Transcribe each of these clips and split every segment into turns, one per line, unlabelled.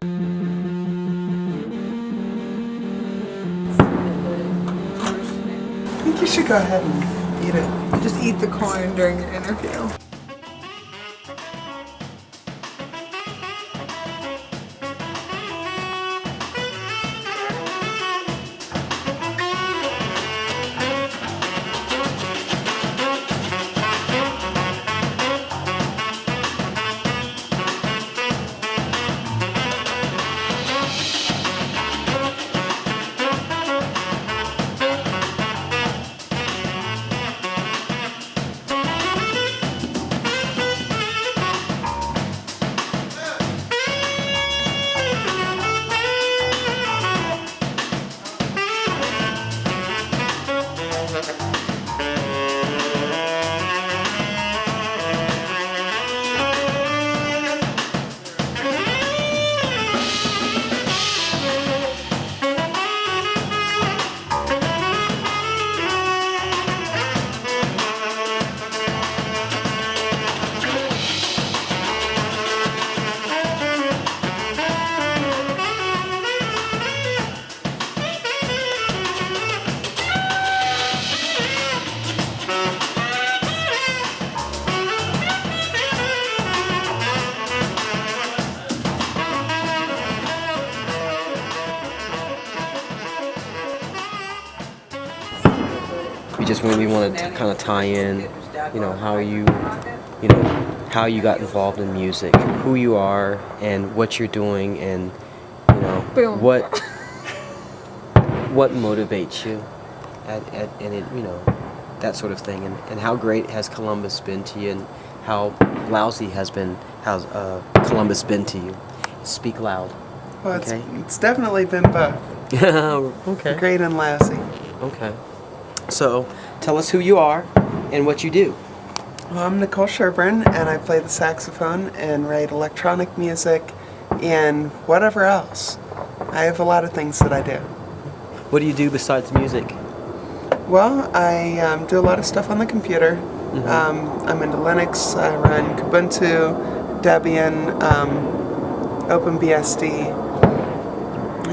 I think you should go ahead and eat it. Just eat the corn during your interview.
Just really wanted to kind of tie in, how how you got involved in music, who you are, and what you're doing, and
Boom.
what motivates you, and it, that sort of thing, and how great has Columbus been to you, and how lousy has Columbus been to you. Speak loud.
Well,
Okay.
It's definitely been both.
Okay.
Great and lousy.
Okay. So, tell us who you are and what you do.
Well, I'm Nicole Rachelle, and I play the saxophone and write electronic music and whatever else. I have a lot of things that I do.
What do you do besides music?
Well, I do a lot of stuff on the computer. I'm into Linux. I run Kubuntu, Debian, OpenBSD.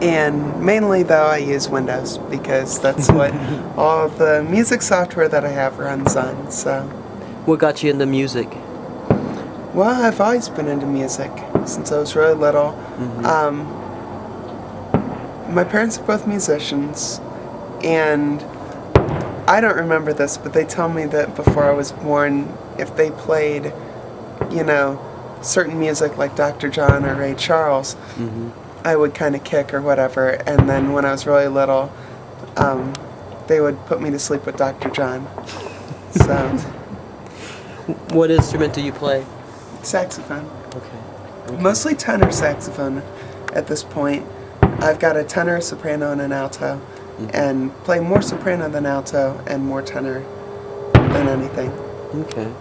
And mainly, though, I use Windows because that's what all the music software that I have runs on. So,
What got you into music?
well, I've always been into music since I was really little. My parents are both musicians, and I don't remember this, but they tell me that before I was born, if they played, certain music like Dr. John or Ray Charles, I would kind of kick or whatever, and then when I was really little, they would put me to sleep with Dr. John. So,
What instrument do you play?
saxophone.
Okay.
Mostly tenor saxophone at this point. I've got a tenor, soprano, and an alto, and play more soprano than alto and more tenor than anything.
Okay.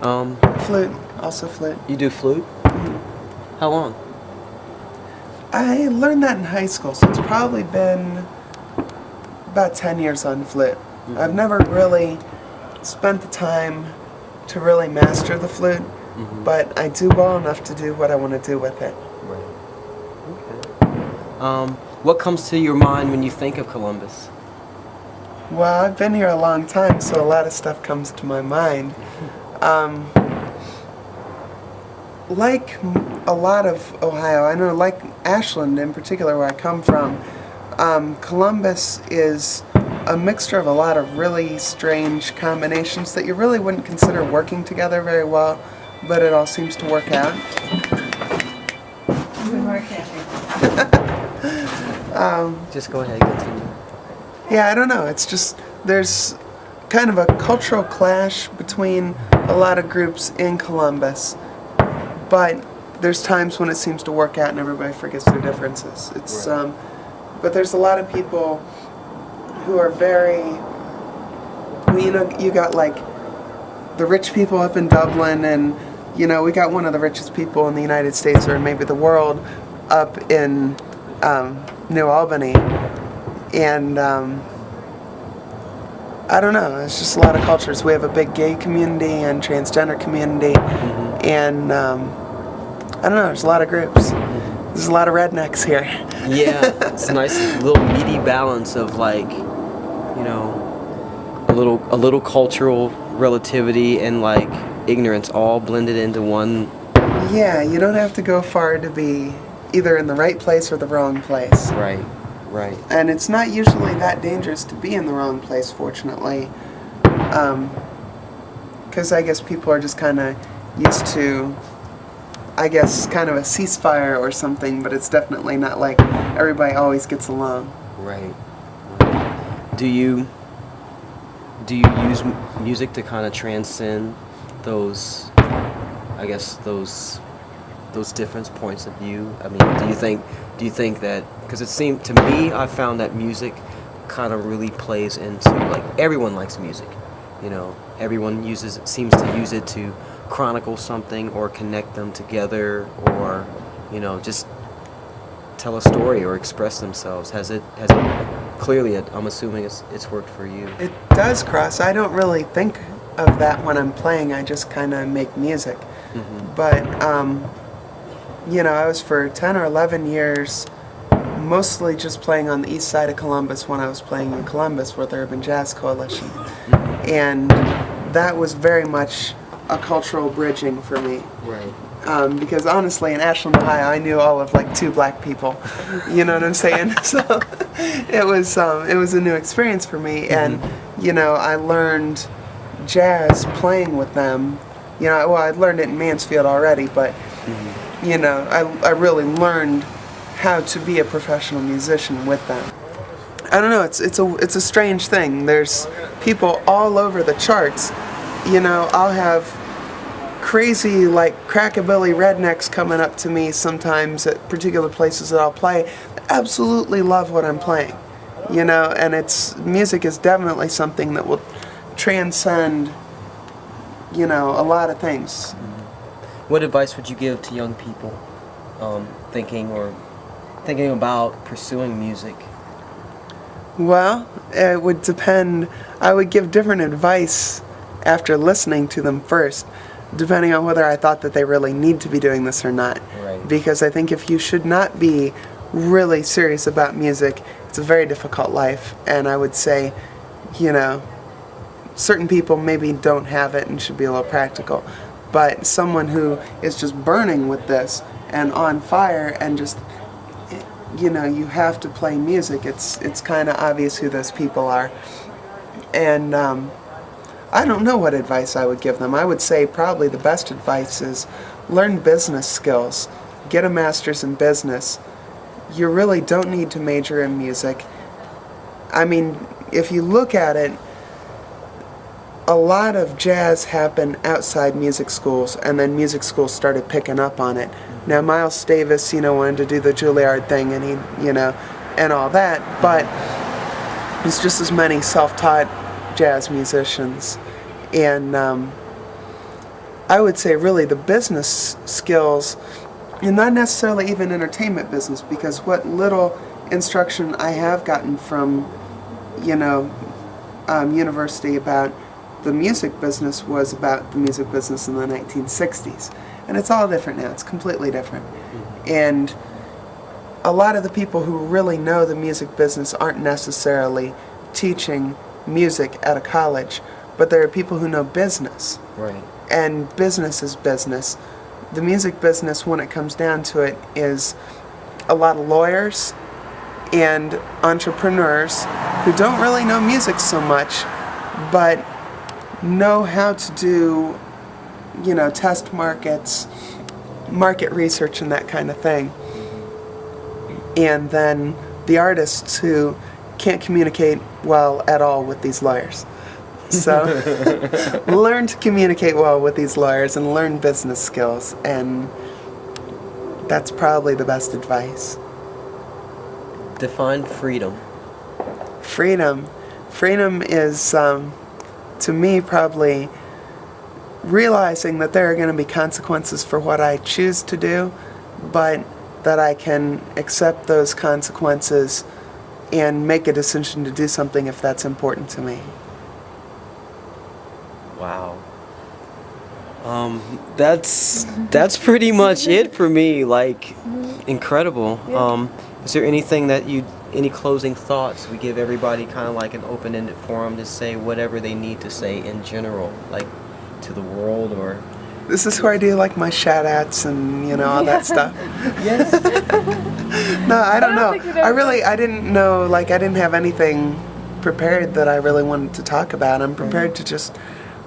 Yeah.
Flute, also flute.
You do flute? How long?
I learned that in high school, so it's probably been about 10 years on flute. I've never really spent the time to really master the flute, but I do well enough to do what I want to do with it.
Right. Okay. What comes to your mind when you think of Columbus?
Well, I've been here a long time, so a lot of stuff comes to my mind. Like a lot of Ohio, I know, like Ashland in particular, where I come from, Columbus is a mixture of a lot of really strange combinations that you really wouldn't consider working together very well, but it all seems to work out.
Just go ahead, continue.
Yeah, I don't know. It's just, there's kind of a cultural clash between a lot of groups in Columbus, but there's times when it seems to work out and everybody forgets their differences. It's but there's a lot of people who are very, you got like the rich people up in Dublin, and we got one of the richest people in the United States or maybe the world up in New Albany, and I don't know, it's just a lot of cultures. We have a big gay community and transgender community, and I don't know, there's a lot of groups. There's a lot of rednecks here.
Yeah, it's a nice little meaty balance of like, you know, a little cultural relativity and like ignorance all blended into one.
Yeah, you don't have to go far to be either in the right place or the wrong place.
Right, right.
And it's not usually that dangerous to be in the wrong place, fortunately. Because I guess people are just kind of used to, I guess, kind of a ceasefire or something, but it's definitely not like everybody always gets along.
Right. Do you use music to kind of transcend those, I guess, those different points of view? I mean, do you think that, because it seemed to me, I found that music kind of really plays into, like, everyone likes music, you know, everyone seems to use it to chronicle something or connect them together, or, you know, just tell a story or express themselves. Has it clearly, I'm assuming it's worked for you.
It does cross. I don't really think of that when I'm playing. I just kind of make music.
Mm-hmm.
But, you know, I was for 10 or 11 years mostly just playing on the east side of Columbus when I was playing in Columbus with the Urban Jazz Coalition.
Mm-hmm.
And that was very much a cultural bridging for me.
Right.
Because honestly, in Ashland, Ohio, I knew all of like 2 black people. You know what I'm saying? So it was a new experience for me, and you know, I learned jazz playing with them. You know, well, I'd learned it in Mansfield already, but you know, I really learned how to be a professional musician with them. I don't know. It's a strange thing. There's people all over the charts. You know, I'll have crazy, like, crackabilly rednecks coming up to me sometimes at particular places that I'll play. I absolutely love what I'm playing, you know, and music is definitely something that will transcend, you know, a lot of things.
What advice would you give to young people thinking about pursuing music?
Well, it would depend. I would give different advice after listening to them first, depending on whether I thought that they really need to be doing this or not.
Right.
Because I think if you should not be really serious about music, it's a very difficult life. And I would say, you know, certain people maybe don't have it and should be a little practical. But someone who is just burning with this and on fire and just, you know, you have to play music, it's kind of obvious who those people are. And I don't know what advice I would give them. I would say probably the best advice is learn business skills. Get a master's in business. You really don't need to major in music. I mean, if you look at it, a lot of jazz happened outside music schools, and then music schools started picking up on it. Now, Miles Davis, you know, wanted to do the Juilliard thing, and he, you know, and all that, but there's just as many self-taught jazz musicians. And I would say really the business skills, and not necessarily even entertainment business, because what little instruction I have gotten from, you know, university about the music business was about the music business in the 1960s. And it's all different now. It's completely different. And a lot of the people who really know the music business aren't necessarily teaching music at a college, but there are people who know business.
Right.
And business is business. The music business, when it comes down to it, is a lot of lawyers and entrepreneurs who don't really know music so much, but know how to do, you know, test markets, market research and that kind of thing. And then the artists who can't communicate well at all with these lawyers. So learn to communicate well with these lawyers and learn business skills, and that's probably the best advice.
Define freedom.
Freedom is, to me, probably realizing that there are going to be consequences for what I choose to do, but that I can accept those consequences and make a decision to do something if that's important to me.
Wow. That's pretty much it for me. Like, incredible.
Yeah.
Is there anything that any closing thoughts? We give everybody kind of like an open-ended forum to say whatever they need to say in general, like to the world or.
This is where I do like my shout-outs and, you know, all that stuff.
Yes.
No, I don't know.
think you'd ever-
I didn't know, like, I didn't have anything prepared that I really wanted to talk about. I'm prepared to just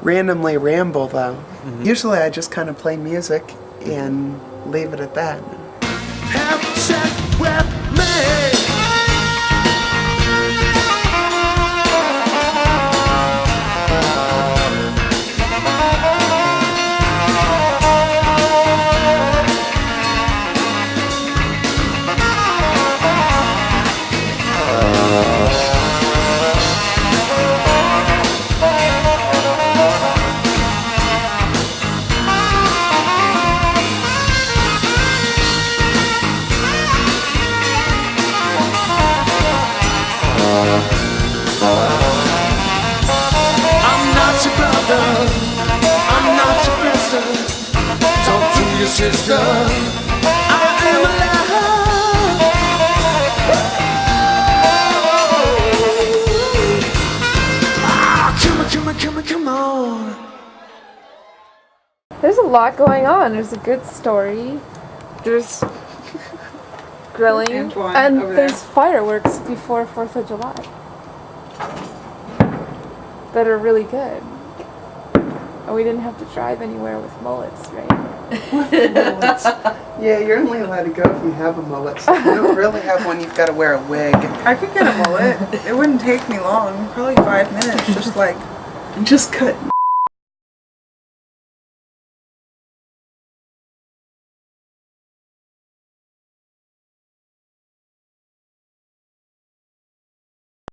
randomly ramble, though. Usually I just kind of play music and leave it at that.
Have sex with me. I'm not your brother, I'm not your sister. Talk to your sister. I am alive. Ah, come on.
There's a lot going on. There's a good story. There's grilling.
Antoine
And
over
there's
there.
fireworks before 4th of July that are really good. And we didn't have to drive anywhere with mullets, right?
Yeah, you're only allowed to go if you have a mullet. So if you don't really have one, you've got to wear a wig.
I could get a mullet. It wouldn't take me long, probably 5 minutes. Just like
Just cut